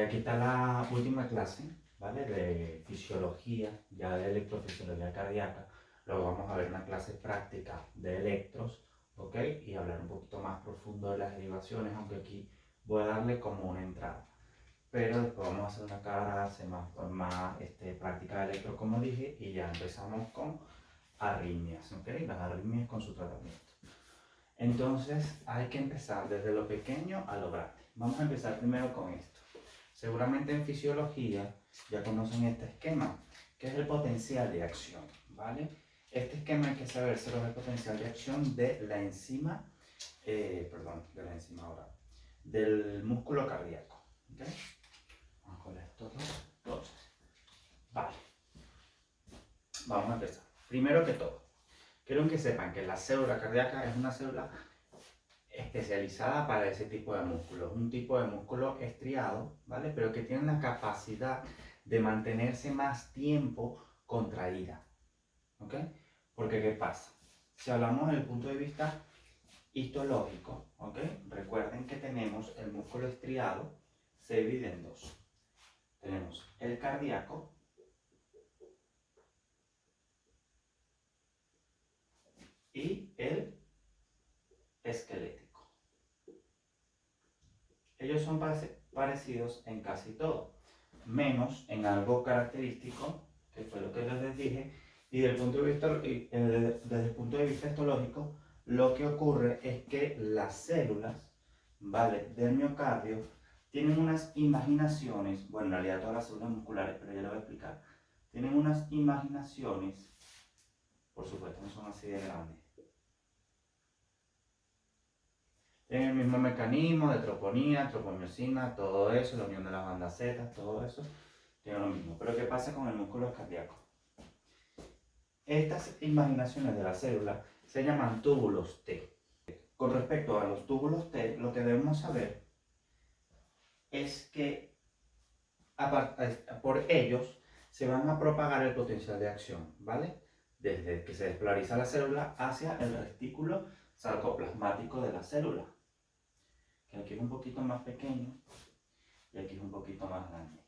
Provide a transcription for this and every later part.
Aquí está la última clase, ¿vale? De fisiología, ya de electrofisiología cardíaca. Luego vamos a ver una clase práctica de electros, ¿ok? Y hablar un poquito más profundo de las derivaciones, aunque aquí voy a darle como una entrada. Pero después vamos a hacer una clase más práctica de electro, como dije, y ya empezamos con arritmias, ¿ok? Las arritmias con su tratamiento. Entonces hay que empezar desde lo pequeño a lo grande. Vamos a empezar primero con esto. Seguramente en fisiología ya conocen este esquema, que es el potencial de acción, ¿vale? Este esquema hay que saber si es el potencial de acción de la enzima, ahora, del músculo cardíaco, ¿ok? Vamos con estos dos. Entonces, vale, vamos a empezar. Primero que todo, quiero que sepan que la célula cardíaca es una célula especializada para ese tipo de músculo, un tipo de músculo estriado, ¿vale? Pero que tiene la capacidad de mantenerse más tiempo contraída, ¿ok? Porque ¿qué pasa? Si hablamos desde el punto de vista histológico, ¿ok? Recuerden que tenemos el músculo estriado, se divide en dos. Tenemos el cardíaco y el esquelético. Ellos son parecidos en casi todo, menos en algo característico, que fue lo que les dije, y desde el punto de vista histológico, lo que ocurre es que las células, ¿vale?, del miocardio tienen unas imaginaciones, bueno, en realidad todas las células musculares, pero ya lo voy a explicar, tienen unas imaginaciones, por supuesto no son así de grandes, tienen el mismo mecanismo de troponina, tropomiosina, todo eso, la unión de las bandas Z, todo eso, tiene lo mismo. Pero ¿qué pasa con el músculo cardíaco? Estas imaginaciones de la célula se llaman túbulos T. Con respecto a los túbulos T, lo que debemos saber es que por ellos se van a propagar el potencial de acción, ¿vale? Desde que se despolariza la célula hacia el retículo sarcoplasmático de la célula, que aquí es un poquito más pequeño y aquí es un poquito más grande.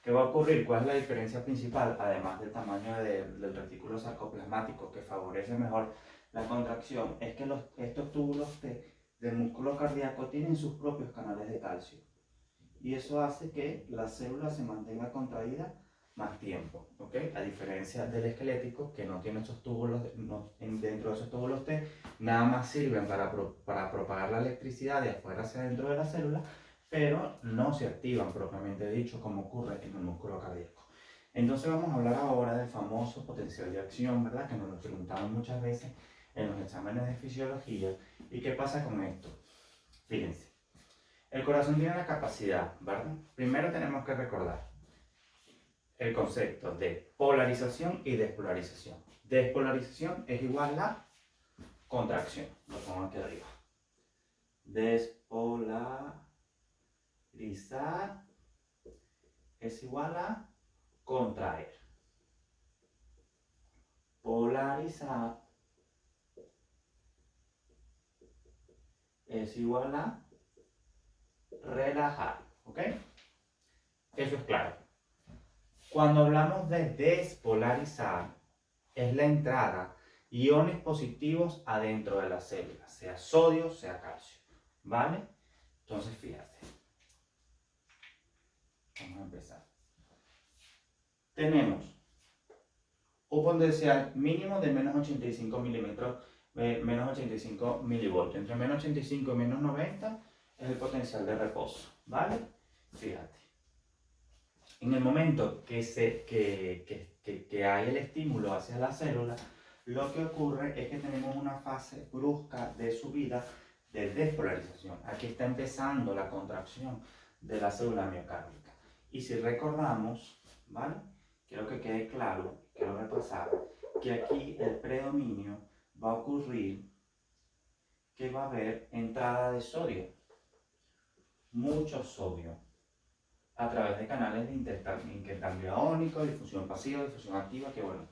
¿Qué va a ocurrir? ¿Cuál es la diferencia principal? Además del tamaño del retículo sarcoplasmático que favorece mejor la contracción, es que estos túbulos T del músculo cardíaco tienen sus propios canales de calcio. Y eso hace que la célula se mantenga contraída más tiempo, ¿ok? A diferencia del esquelético, que no tiene esos túbulos, dentro de esos túbulos T, nada más sirven para propagar la electricidad de afuera hacia dentro de la célula, pero no se activan propiamente dicho, como ocurre en el músculo cardíaco. Entonces vamos a hablar ahora del famoso potencial de acción, ¿verdad? Que nos lo preguntaban muchas veces en los exámenes de fisiología. ¿Y qué pasa con esto? Fíjense, el corazón tiene la capacidad, ¿verdad? Primero tenemos que recordar el concepto de polarización y despolarización. Despolarización es igual a contracción. Lo pongo aquí arriba. Despolarizar es igual a contraer. Polarizar es igual a relajar. ¿Ok? Eso es claro. Cuando hablamos de despolarizar, es la entrada iones positivos adentro de la célula, sea sodio, sea calcio. ¿Vale? Entonces, fíjate. Vamos a empezar. Tenemos un potencial mínimo de menos 85 milímetros, menos 85 milivoltios. Entre menos 85 y menos 90 es el potencial de reposo. ¿Vale? Fíjate. En el momento que hay el estímulo hacia la célula, lo que ocurre es que tenemos una fase brusca de subida de despolarización. Aquí está empezando la contracción de la célula miocárdica. Y si recordamos, ¿vale? Quiero que quede claro, quiero repasar, que aquí el predominio va a ocurrir que va a haber entrada de sodio, mucho sodio, a través de canales de intercambio iónico, difusión pasiva, difusión activa, que bueno,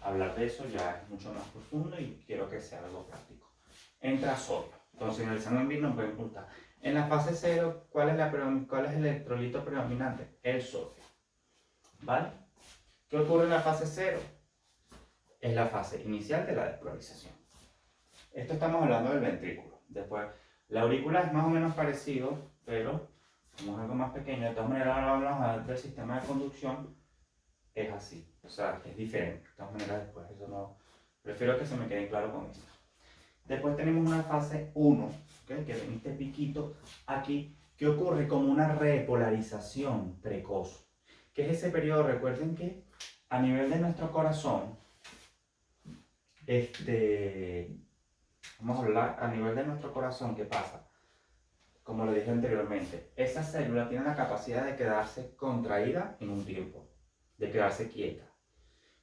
hablar de eso ya es mucho más profundo y quiero que sea algo práctico. Entra sodio. Entonces en el examen BIR nos pueden preguntar, En la fase 0, ¿cuál es el electrolito predominante? El sodio. ¿Vale? ¿Qué ocurre en la fase 0? Es la fase inicial de la despolarización. Esto estamos hablando del ventrículo. Después, la aurícula es más o menos parecido, pero como es algo más pequeño, de todas maneras ahora vamos a hablar del sistema de conducción, es así. O sea, es diferente. De todas maneras después, eso no... Prefiero que se me quede claro con esto. Después tenemos una fase 1, ¿okay? Que ven este piquito aquí, que ocurre como una repolarización precoz. ¿Qué es ese periodo? Recuerden que a nivel de nuestro corazón, vamos a hablar a nivel de nuestro corazón, ¿qué pasa? Como lo dije anteriormente, esa célula tiene la capacidad de quedarse contraída en un tiempo, de quedarse quieta.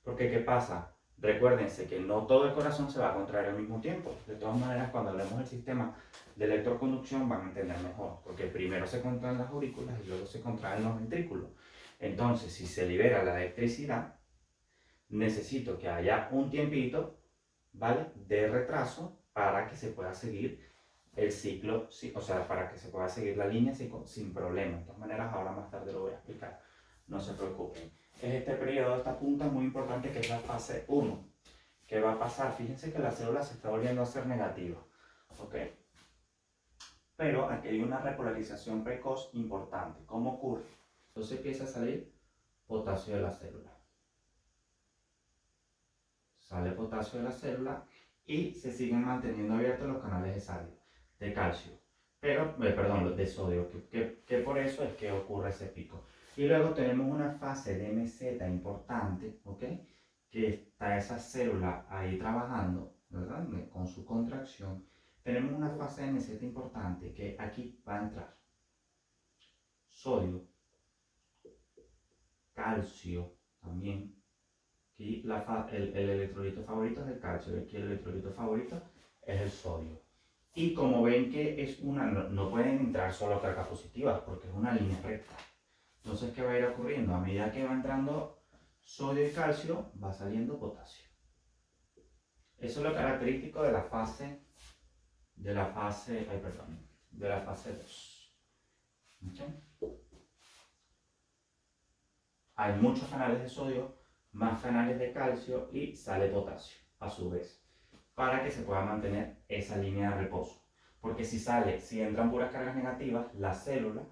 Porque ¿qué pasa? Recuérdense que no todo el corazón se va a contraer al mismo tiempo. De todas maneras, cuando hablemos del sistema de electroconducción van a entender mejor, porque primero se contraen las aurículas y luego se contraen los ventrículos. Entonces, si se libera la electricidad, necesito que haya un tiempito, ¿vale?, de retraso para que se pueda seguir el ciclo, o sea, para que se pueda seguir la línea sin problema. De todas maneras, ahora más tarde lo voy a explicar. No se preocupen. Es este periodo, esta punta muy importante que es la fase 1. ¿Qué va a pasar? Fíjense que la célula se está volviendo a ser negativa. ¿Ok? Pero aquí hay una repolarización precoz importante. ¿Cómo ocurre? Entonces empieza a salir potasio de la célula. Sale potasio de la célula y se siguen manteniendo abiertos los canales de calcio. Pero, perdón, los de sodio, que por eso es que ocurre ese pico. Y luego tenemos una fase de meseta importante, ¿ok? Que está esa célula ahí trabajando, ¿verdad? Con su contracción. Tenemos una fase de meseta importante que aquí va a entrar sodio, calcio también. Aquí el electrolito favorito es el calcio, y aquí el electrolito favorito es el sodio. Y como ven que es no pueden entrar solo cargas positivas porque es una línea recta. Entonces, ¿qué va a ir ocurriendo? A medida que va entrando sodio y calcio, va saliendo potasio. Eso es lo característico de la fase, de la fase 2. ¿Okay? Hay muchos canales de sodio, más canales de calcio y sale potasio a su vez, para que se pueda mantener esa línea de reposo. Porque si entran puras cargas negativas, la célula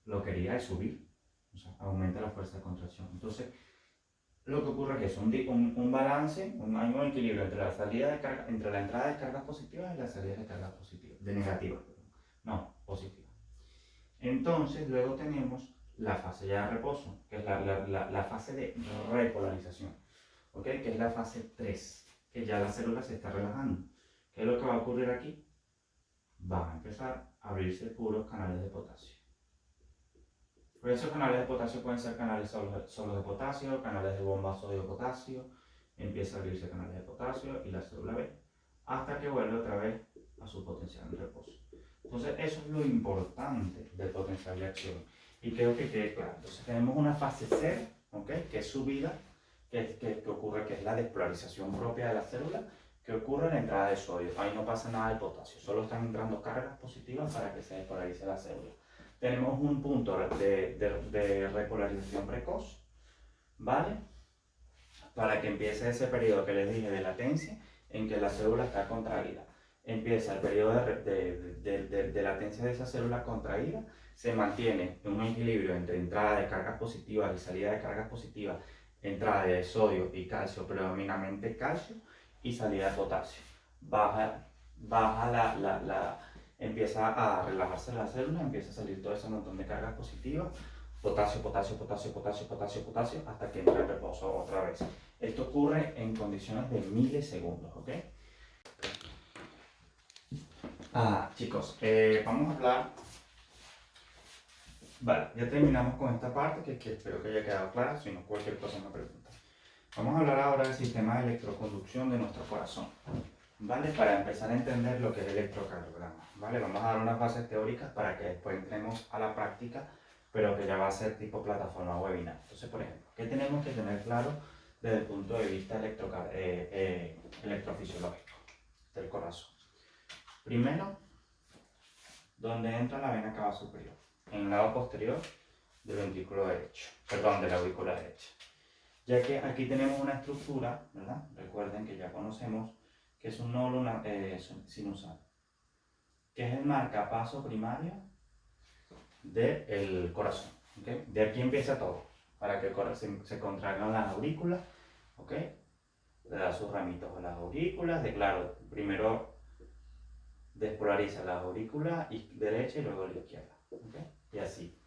lo que haría es subir, o sea, aumenta la fuerza de contracción. Entonces, lo que ocurre es eso, un balance, hay un equilibrio entre entre la entrada de cargas positivas y la salida de cargas positivas, de negativas, no, positivas. Entonces, luego tenemos la fase ya de reposo, que es la fase de repolarización, ¿ok? Que es la fase 3, que ya la célula se está relajando. ¿Qué es lo que va a ocurrir aquí? Van a empezar a abrirse puros canales de potasio. Por esos canales de potasio pueden ser canales solo de potasio, canales de bomba sodio-potasio, empieza a abrirse canales de potasio y la célula B, hasta que vuelve otra vez a su potencial de reposo. Entonces, eso es lo importante del potencial de acción. Y creo que quede claro. Entonces, tenemos una fase 0, ¿okay? Que es subida, que ocurre, que es la despolarización propia de la célula, que ocurre en la entrada de sodio. Ahí no pasa nada del potasio, solo están entrando cargas positivas para que se despolarice la célula. Tenemos un punto de repolarización precoz, ¿vale? Para que empiece ese periodo que les dije de latencia, en que la célula está contraída. Empieza el periodo de latencia de esa célula contraída, se mantiene en un equilibrio entre entrada de cargas positivas y salida de cargas positivas, entrada de sodio y calcio, predominantemente calcio, y salida de potasio. Empieza a relajarse la célula, empieza a salir todo ese montón de cargas positivas, potasio, potasio, potasio, potasio, potasio, potasio, hasta que entra el reposo otra vez. Esto ocurre en condiciones de milisegundos, ¿ok? Chicos, vamos a hablar. Vale, ya terminamos con esta parte que espero que haya quedado clara, si no cualquier cosa me pregunta. Vamos a hablar ahora del sistema de electroconducción de nuestro corazón, ¿vale? Para empezar a entender lo que es el electrocardiograma, ¿vale? Vamos a dar unas bases teóricas para que después entremos a la práctica, pero que ya va a ser tipo plataforma webinar. Entonces, por ejemplo, ¿qué tenemos que tener claro desde el punto de vista electrofisiológico del corazón? Primero, donde entra la vena cava superior, en el lado posterior del ventrículo derecho, perdón, de la aurícula derecha. Ya que aquí tenemos una estructura, ¿verdad? Recuerden que ya conocemos que es un nódulo sinusal, que es el marcapaso primario del corazón. ¿Okay? De aquí empieza todo, para que se contraigan las aurículas, ¿ok? Le da sus ramitos a las aurículas, claro, primero despolariza la aurícula derecha y luego la izquierda, ¿okay? Y así.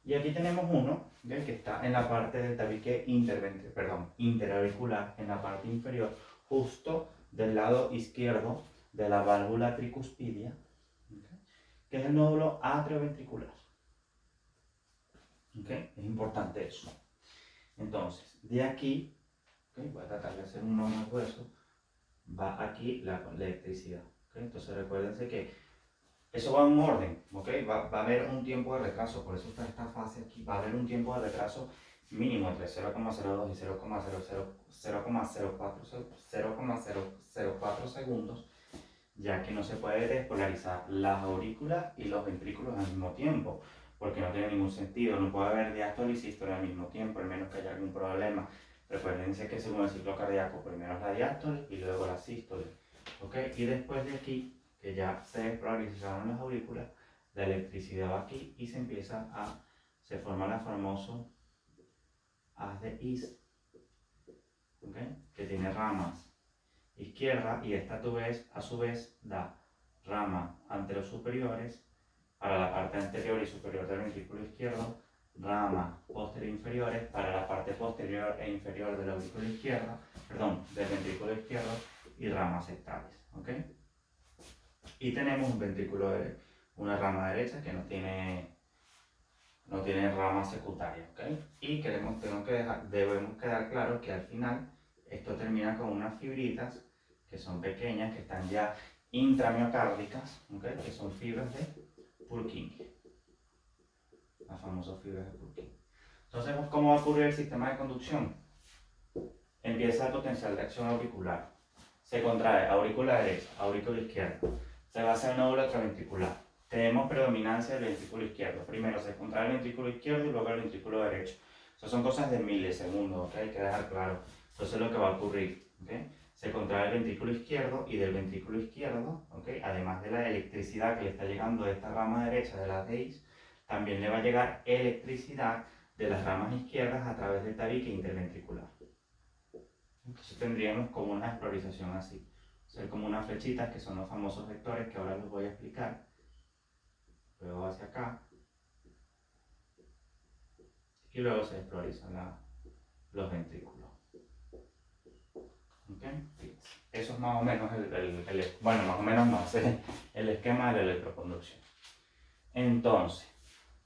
Y aquí tenemos uno, ¿okay? Que está en la parte del tabique interauricular, en la parte inferior, justo del lado izquierdo de la válvula tricuspidia, ¿okay? Que es el nódulo atrioventricular. ¿Okay? Es importante eso. Entonces, de aquí, ¿okay? Voy a tratar de hacer un nombre de eso, va aquí la electricidad. ¿Okay? Entonces recuérdense que eso va en un orden, ¿okay? Va a haber un tiempo de retraso, por eso está esta fase aquí, va a haber un tiempo de retraso mínimo entre 0,02 y 0,004 segundos, ya que no se puede despolarizar las aurículas y los ventrículos al mismo tiempo, porque no tiene ningún sentido, no puede haber diástole y sístole al mismo tiempo, al menos que haya algún problema. Recuérdense que según el ciclo cardíaco, primero es la diástole y luego la sístole, ¿okay? Y después de aquí, que ya se despolarizaron las aurículas, la electricidad va aquí y se forma la famoso haz de Is, ¿okay? Que tiene ramas izquierda, y esta a su vez da ramas anterosuperiores para la parte anterior y superior del ventrículo izquierdo, ramas posterior inferiores para la parte posterior e inferior del aurículo izquierda, perdón, del ventrículo izquierdo, y ramas sectales, ¿ok? Y tenemos un ventrículo una rama derecha que no tiene rama secundaria, ¿ok? Y debemos quedar claro que al final esto termina con unas fibritas que son pequeñas, que están ya intramiocárdicas, ¿okay? Que son fibras de Purkinje, las famosas fibras de Purkinje. Entonces, ¿cómo va a ocurrir el sistema de conducción? Empieza el potencial de acción auricular, se contrae aurícula derecha, aurícula izquierda, se va a hacer nódulo atrioventricular. Tenemos predominancia del ventrículo izquierdo. Primero se contrae el ventrículo izquierdo y luego el ventrículo derecho. Esas son cosas de milisegundos, ¿okay? Hay que dejar claro. Entonces, lo que va a ocurrir, ¿okay? Se contrae el ventrículo izquierdo, y del ventrículo izquierdo, ¿okay? Además de la electricidad que le está llegando de esta rama derecha de la DEIS, también le va a llegar electricidad de las ramas izquierdas a través del tabique interventricular. Entonces tendríamos como una despolarización así, ser como unas flechitas que son los famosos vectores que ahora les voy a explicar. Luego hacia acá, y luego se despolarizan los ventrículos. ¿Okay? Eso es más o menos bueno, más o menos más el esquema de la electroconducción. Entonces,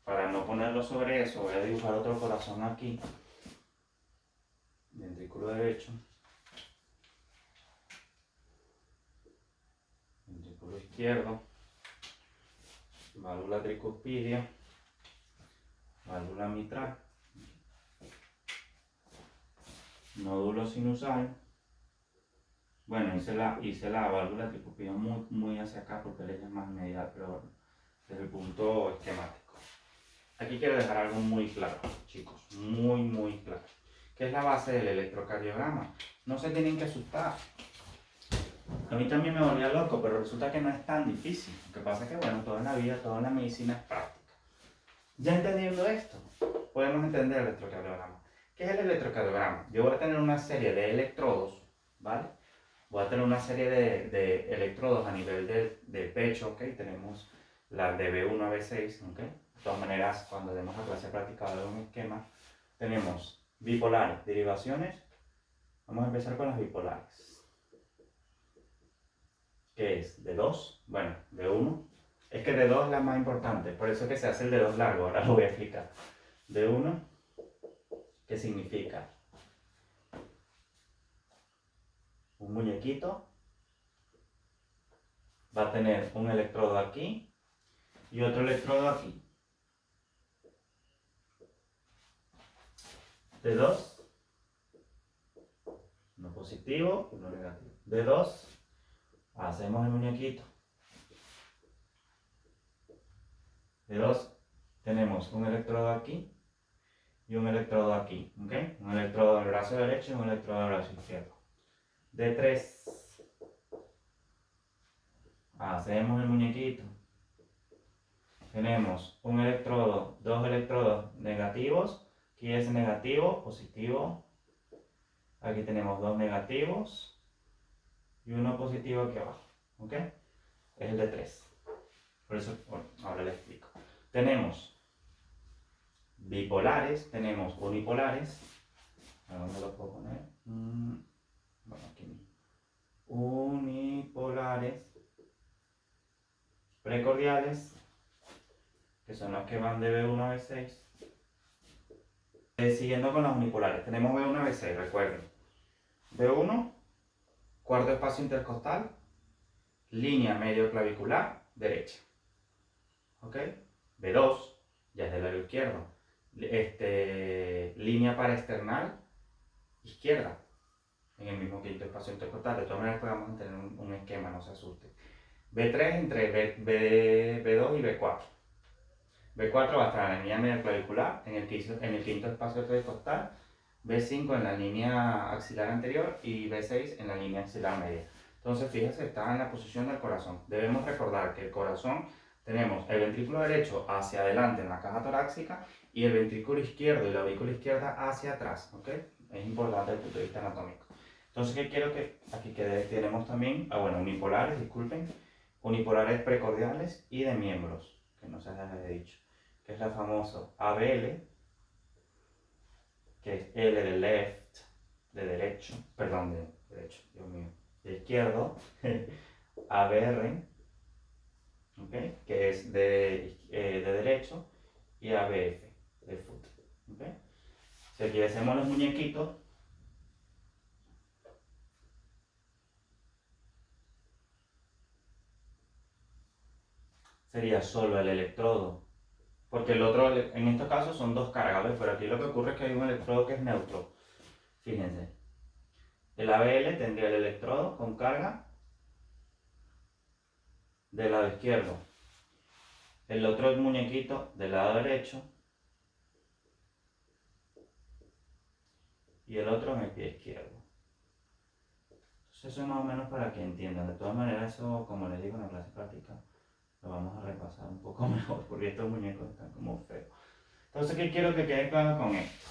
para no ponerlo sobre eso, voy a dibujar otro corazón aquí, ventrículo derecho, ventrículo izquierdo, válvula tricuspidia, válvula mitral, nódulo sinusal. Bueno, hice la válvula tricuspidia muy hacia acá porque ella es más inmediata, pero bueno, desde el punto esquemático. Aquí quiero dejar algo muy claro, chicos, muy claro, que es la base del electrocardiograma. No se tienen que asustar. A mí también me volvía loco, pero resulta que no es tan difícil. Lo que pasa es que, bueno, toda en la vida, toda en la medicina es práctica. Ya entendiendo esto, podemos entender el electrocardiograma. ¿Qué es el electrocardiograma? Yo voy a tener una serie de electrodos, ¿vale? Voy a tener una serie de electrodos a nivel del pecho, ¿ok? Tenemos la de B1 a B6, ¿ok? De todas maneras, cuando demos la clase práctica de un esquema, tenemos bipolares, derivaciones. Vamos a empezar con las bipolares. ¿Qué es? ¿De 2? Bueno, de 1. Es que de 2 es la más importante, por eso es que se hace el de 2 largo, ahora lo voy a explicar. De 1, ¿qué significa? Un muñequito va a tener un electrodo aquí y otro electrodo aquí. De 2, uno positivo, uno negativo. De 2, hacemos el muñequito. De 2 tenemos un electrodo aquí y un electrodo aquí, ¿ok? Un electrodo del brazo derecho y un electrodo del brazo izquierdo. De 3 hacemos el muñequito. Tenemos un electrodo, dos electrodos negativos. Aquí es negativo, positivo. Aquí tenemos dos negativos y uno positivo aquí abajo, ¿ok? Es el de 3. Por eso, bueno, ahora le explico. Tenemos bipolares, tenemos unipolares. ¿A dónde lo puedo poner? Bueno, aquí mismo. Unipolares, precordiales, que son los que van de B1 a B6. Siguiendo con los unipolares, tenemos B1 a B6, recuerden. B1, cuarto espacio intercostal, línea medio clavicular, derecha. ¿Ok? B2, ya es del lado izquierdo. Línea paraesternal, izquierda, en el mismo quinto espacio intercostal. De todas maneras, podemos tener un esquema, no se asuste. B3 entre B2 y B4. B4 va a estar en la línea media clavicular, en el quinto espacio intercostal. B5 en la línea axilar anterior y B6 en la línea axilar media. Entonces, fíjense, está en la posición del corazón. Debemos recordar que el corazón tenemos el ventrículo derecho hacia adelante en la caja torácica y el ventrículo izquierdo y la aurícula izquierda hacia atrás, ¿ok? Es importante desde el punto de vista anatómico. Entonces, ¿qué quiero que aquí tenemos también? Unipolares, disculpen, unipolares precordiales y de miembros, que no se les había dicho, que es la famosa ABL, que es L de left, de derecho, perdón, de derecho, Dios mío, de izquierdo, ABR, ¿okay? Que es de derecho, y ABF, de foot. ¿Okay? Si aquí hacemos los muñequitos, sería solo el electrodo, porque el otro, en estos casos son dos cargas, ¿ves? Pero aquí lo que ocurre es que hay un electrodo que es neutro. Fíjense, el ABL tendría el electrodo con carga del lado izquierdo, el otro muñequito del lado derecho y el otro en el pie izquierdo. Entonces eso es más o menos para que entiendan. De todas maneras, eso, como les digo en la clase práctica, lo vamos a repasar un poco mejor porque estos muñecos están como feos. Entonces, ¿qué quiero que quede claro con esto?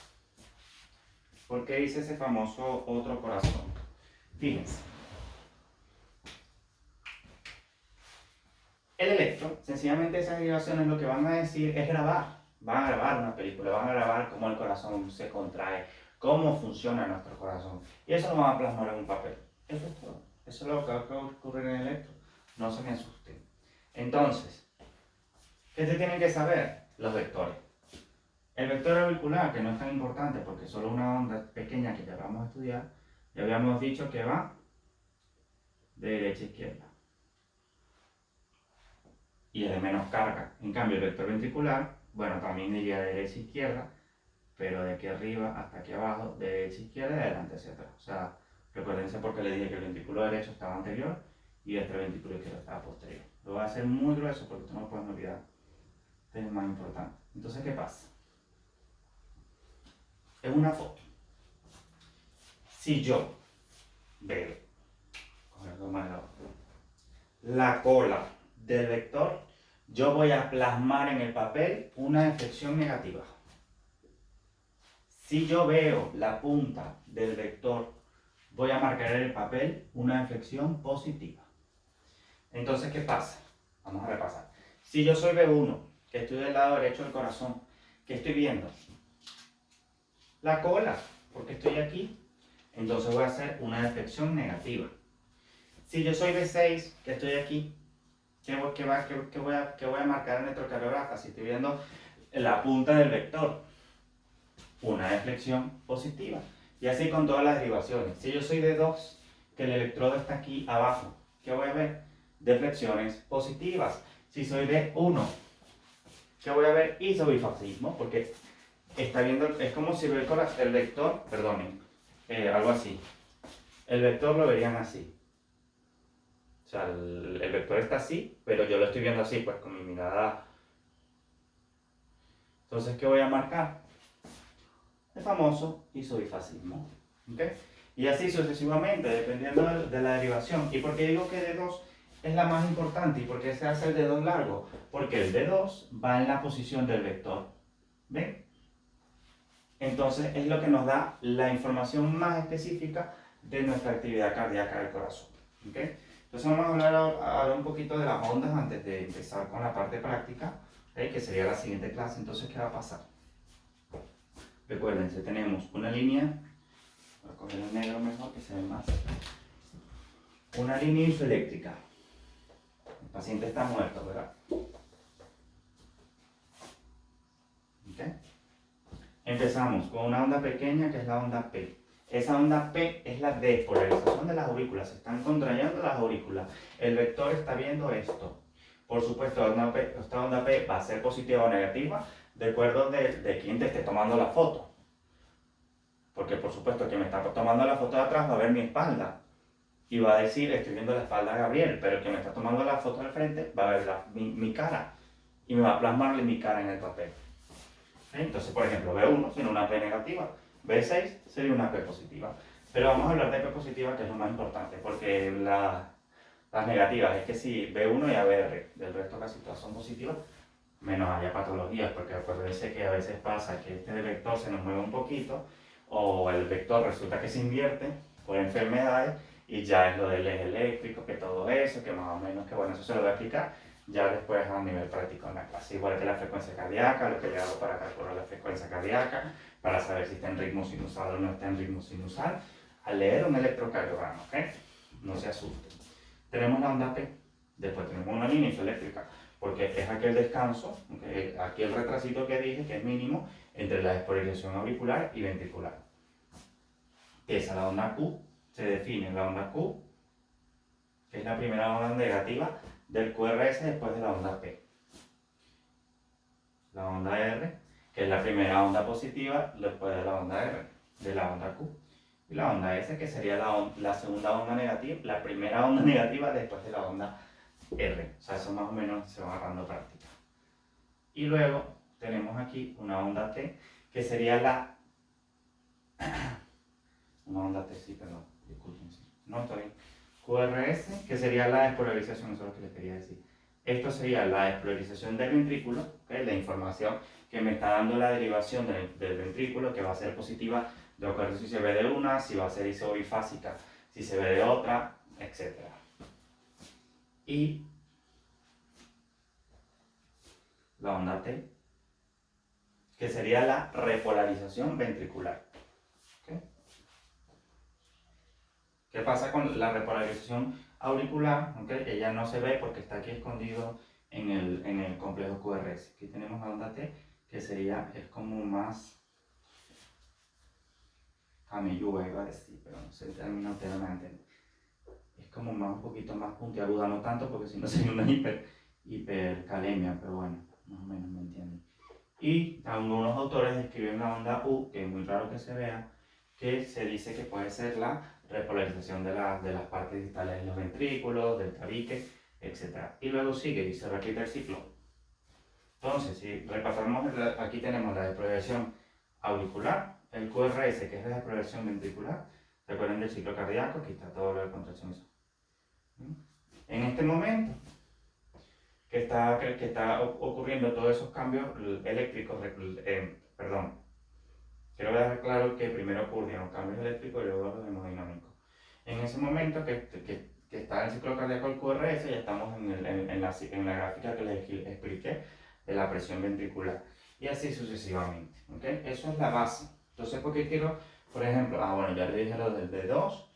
¿Por qué hice ese famoso otro corazón? Fíjense. El electro, sencillamente esas derivaciones lo que van a decir es grabar. Van a grabar una película, van a grabar cómo el corazón se contrae, cómo funciona nuestro corazón. Y eso lo van a plasmar en un papel. Eso es todo. Eso es lo que va a ocurrir en el electro. No se me asusten. Entonces, ¿qué se tienen que saber? Los vectores. El vector auricular, que no es tan importante porque es solo una onda pequeña que ya vamos a estudiar, ya habíamos dicho que va de derecha a izquierda. Y es de menos carga. En cambio, el vector ventricular, bueno, también diría de derecha a izquierda, pero de aquí arriba hasta aquí abajo, de derecha a izquierda y de adelante hacia atrás. O sea, recuérdense porque le dije que el ventrículo derecho estaba anterior y este ventrículo izquierdo estaba posterior. Lo voy a hacer muy grueso porque tú no puedes olvidar. Este es el más importante. Entonces, ¿qué pasa? Es una foto. Si yo veo, la cola del vector, yo voy a plasmar en el papel una deflexión negativa. Si yo veo la punta del vector, voy a marcar en el papel una deflexión positiva. Entonces, ¿qué pasa? Vamos a repasar. Si yo soy B1, que estoy del lado derecho del corazón, ¿qué estoy viendo? La cola, porque estoy aquí. Entonces voy a hacer una deflexión negativa. Si yo soy B6, que estoy aquí, ¿qué voy a marcar en el electrocardiograma? Si estoy viendo la punta del vector, una deflexión positiva. Y así con todas las derivaciones. Si yo soy de 2, que el electrodo está aquí abajo, ¿qué voy a ver? Deflexiones positivas. Si soy de 1, ¿qué voy a ver? Isobifascismo, porque está viendo, es como si el vector, perdonen, algo así. El vector lo verían así. O sea, el vector está así, pero yo lo estoy viendo así, pues con mi mirada Entonces, ¿qué voy a marcar? El famoso isobifasismo. ¿Okay? Y así sucesivamente, dependiendo de la derivación. ¿Y por qué digo que D2 es la más importante? ¿Y por qué se hace el D2 largo? Porque el D2 va en la posición del vector. ¿Ven? Entonces es lo que nos da la información más específica de nuestra actividad cardíaca del corazón. ¿Okay? Entonces vamos a hablar ahora un poquito de las ondas antes de empezar con la parte práctica, ¿okay? Que sería la siguiente clase. Entonces, ¿qué va a pasar? Recuérdense, tenemos una línea, voy a coger el negro mejor que se ve más. Una línea isoeléctrica. El paciente está muerto, ¿verdad? ¿Okay? Empezamos con una onda pequeña que es la onda P. Esa onda P es la despolarización de las aurículas. Se están contrayendo las aurículas. El vector está viendo esto. Por supuesto, esta onda P va a ser positiva o negativa de acuerdo de quién te esté tomando la foto. Porque por supuesto, quien me está tomando la foto de atrás va a ver mi espalda. Y va a decir, estoy viendo la espalda de Gabriel. Pero quien me está tomando la foto del frente va a ver mi cara. Y me va a plasmarle mi cara en el papel. Entonces, por ejemplo, B1 tiene una P negativa, B6 sería una P positiva. Pero vamos a hablar de P positiva, que es lo más importante, porque las negativas es que si B1 y ABR, del resto casi todas son positivas, menos haya patologías, porque acuérdense que a veces pasa que este vector se nos mueve un poquito, o el vector resulta que se invierte por enfermedades, y ya es lo del eje eléctrico, que todo eso, que más o menos, que bueno, eso se lo voy a explicar ya después a nivel práctico en la clase. Igual que la frecuencia cardíaca, lo que le hago para calcular la frecuencia cardíaca, para saber si está en ritmo sinusal o no está en ritmo sinusal, al leer un electrocardiograma, ¿ok? No se asusten. Tenemos la onda P, después tenemos una línea isoeléctrica, porque es aquel descanso, ¿okay? Aquel retrasito que dije que es mínimo entre la despolarización auricular y ventricular. Esa es la onda Q, se define la onda Q, que es la primera onda negativa del QRS después de la onda P. La onda R, que es la primera onda positiva después de la onda R, de la onda Q. Y la onda S, que sería la segunda onda negativa, la primera onda negativa después de la onda R. O sea, eso más o menos se va agarrando práctica. Y luego tenemos aquí una onda T, que sería la... una onda T, sí, perdón, disculpen. No, está bien. QRS, que sería la despolarización, eso es lo que les quería decir. Esto sería la despolarización del ventrículo, ¿okay? La información que me está dando la derivación del ventrículo, que va a ser positiva de acuerdo si se ve de una, si va a ser isobifásica, si se ve de otra, etc. Y la onda T, que sería la repolarización ventricular. ¿Okay? ¿Qué pasa con la repolarización auricular? ¿Okay? Ella no se ve porque está aquí escondido en el complejo QRS. Aquí tenemos la onda T, que es como más camellúa, iba a decir, pero no sé el término entero, no entiendo. Es como un poquito más puntiaguda, no tanto porque si no sería una hipercalemia, pero bueno, más o menos me entienden. Y algunos autores describen la onda U, que es muy raro que se vea, que se dice que puede ser la repolarización de las partes distales de los ventrículos, del tabique, etc. Y luego sigue y se repite el ciclo. Entonces, si repasamos, aquí tenemos la despolarización auricular, el QRS, que es la despolarización ventricular. Recuerden del ciclo cardíaco, aquí está todo lo de contracción. En este momento que está ocurriendo todos esos cambios eléctricos, perdón, quiero dejar claro que primero ocurrieron los cambios eléctricos y luego los hemodinámicos. En ese momento que está el ciclo cardíaco del QRS, ya estamos en la gráfica que les expliqué de la presión ventricular. Y así sucesivamente. ¿Okay? Eso es la base. Entonces, ¿por qué quiero, por ejemplo, bueno, ya le dije lo del D2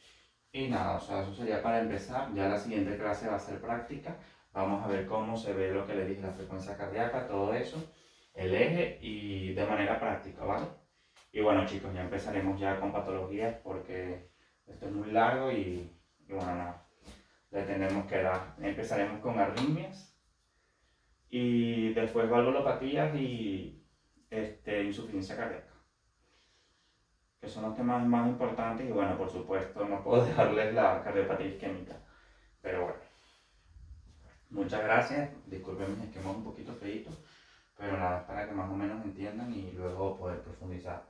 y nada, o sea, eso sería para empezar. Ya la siguiente clase va a ser práctica. Vamos a ver cómo se ve lo que le dije, la frecuencia cardíaca, todo eso, el eje y de manera práctica, ¿vale? Y bueno, chicos, ya empezaremos ya con patologías porque esto es muy largo y bueno, nada, le tenemos que dar. Empezaremos con arritmias y después valvulopatías y insuficiencia cardíaca, que son los temas más importantes y bueno, por supuesto no puedo dejarles la cardiopatía isquémica, pero bueno. Muchas gracias, disculpen mis esquemas un poquito feitos, Pero nada, para que más o menos entiendan y luego poder profundizar.